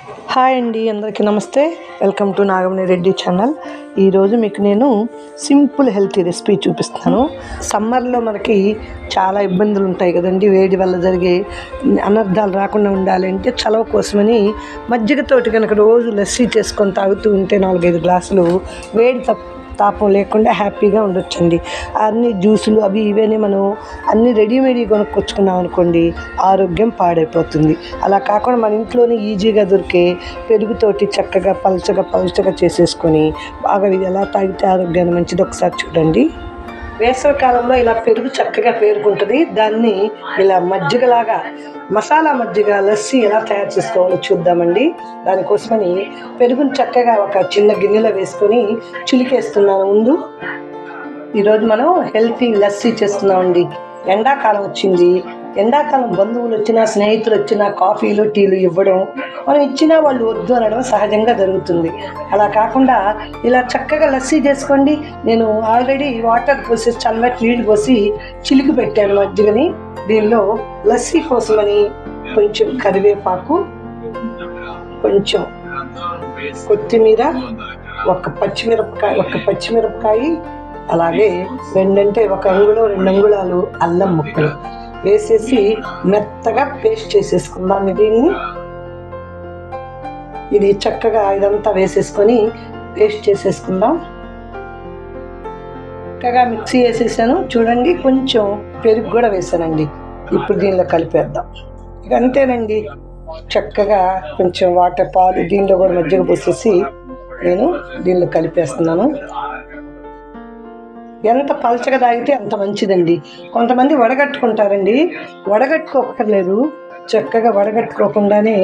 Hi అండి, అందరికీ నమస్తే. Welcome to Nagamani Reddy channel. ఈరోజు మీకు నేను సింపుల్ హెల్తీ రెసిపీ చూపిస్తాను. సమ్మర్లో మనకి చాలా ఇబ్బందులు ఉంటాయి కదండి, వేడి వల్ల జరిగే అనర్థాలు రాకుండా ఉండాలంటే చలవ కోసమని మజ్జిగతోటి కనుక రోజు లస్సీ చేసుకొని తాగుతూ ఉంటే 4-5 గ్లాసులు వేడి తాపం లేకుండా హ్యాపీగా ఉండొచ్చండి. అన్ని జ్యూసులు అవి ఇవన్నీ మనం అన్నీ రెడీమేడ్ కొనుక్కొచ్చుకున్నాం అనుకోండి, ఆరోగ్యం పాడైపోతుంది. అలా కాకుండా మన ఇంట్లోనే ఈజీగా దొరికే పెరుగుతోటి చక్కగా పల్చగా చేసేసుకొని బాగా ఎలా తాగితే ఆరోగ్యాన్ని మంచిది ఒకసారి చూడండి. వేసవికాలంలో ఇలా పెరుగు చక్కగా పేరుకుంటుంది. దాన్ని ఇలా మజ్జిగలాగా మసాలా మజ్జిగ లస్సీ ఎలా తయారు చేసుకోవాలో చూద్దామండి. దానికోసమని పెరుగుని చక్కగా ఒక చిన్న గిన్నెలో వేసుకొని చిలికేస్తున్నాను. ముందు ఈరోజు మనం హెల్తీ లస్సీ చేస్తున్నామండి. ఎండాకాలం వచ్చింది. ఎండాకాలం బంధువులు వచ్చినా స్నేహితులు వచ్చినా కాఫీలు టీలు ఇవ్వడం, మనం ఇచ్చినా వాళ్ళు వద్దు అనడం సహజంగా జరుగుతుంది. అలా కాకుండా ఇలా చక్కగా లస్సీ చేసుకోండి. నేను ఆల్రెడీ వాటర్ పోసి చల్లటి నీళ్ళు పోసి చిలికి పెట్టాను మజ్జిగని. దీనిలో లస్సీ కోసమని కొంచెం కరివేపాకు, కొంచెం కొత్తిమీర, ఒక పచ్చిమిరపకాయ, అలాగే 1 అంగుళం 2 అంగుళాలు అల్లం ముక్కలు వేసేసి మెత్తగా పేస్ట్ చేసేసుకుందాం. ఇది చక్కగా ఇదంతా వేసేసుకొని పేస్ట్ చేసేసుకుందాం. చక్కగా మిక్సీ వేసేసాను చూడండి. కొంచెం పెరుగు కూడా వేసానండి. ఇప్పుడు దీనిలో కలిపేద్దాం. ఇక అంతేనండి. చక్కగా కొంచెం పాలు దీనిలో కూడా మజ్జిగ పోసేసి నేను దీనిలో కలిపేస్తున్నాను. ఎంత పలచగా తాగితే అంత మంచిదండి. కొంతమంది వడగట్టుకుంటారండి, వడగట్టుకోకర్లేదు. చక్కగా వడగట్టుకోకుండానే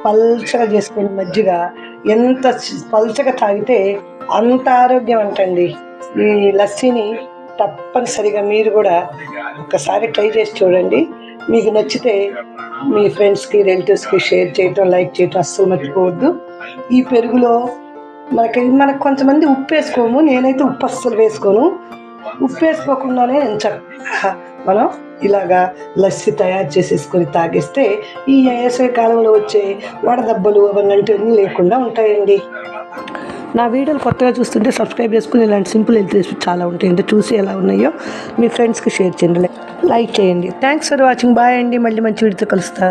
పల్చగా చేసుకుని మజ్జిగ ఎంత పల్చగా తాగితే అంత ఆరోగ్యం అంటండి. ఈ లస్సీని తప్పనిసరిగా మీరు కూడా ఒకసారి ట్రై చేసి చూడండి. మీకు నచ్చితే మీ ఫ్రెండ్స్కి రిలేటివ్స్కి షేర్ చేయటం, లైక్ చేయటం అస్సలు మర్చిపోవద్దు. ఈ పెరుగులో మనకు కొంతమంది ఉప్పు వేసుకోము. నేనైతే ఉప్పు అస్సలు వేసుకోను. ఉప్పు వేసుకోకుండానే మనం ఇలాగా లస్సీ తయారు చేసేసుకొని తాగేస్తే ఈ వేసవి కాలంలో వచ్చే వడదెబ్బలు అవన్నీ లేకుండా ఉంటాయండి. నా వీడియోలు కొత్తగా చూస్తుంటే సబ్స్క్రైబ్ చేసుకుని ఇలాంటి సింపుల్ హెల్త్ రెసిపీ చాలా ఉంటాయండి. చూసి ఎలా ఉన్నాయో మీ ఫ్రెండ్స్కి షేర్ చేయండి, లైక్ చేయండి. Thanks for watching. బాయ్ అండి. మళ్ళీ మంచి వీడియోతో కలుస్తా.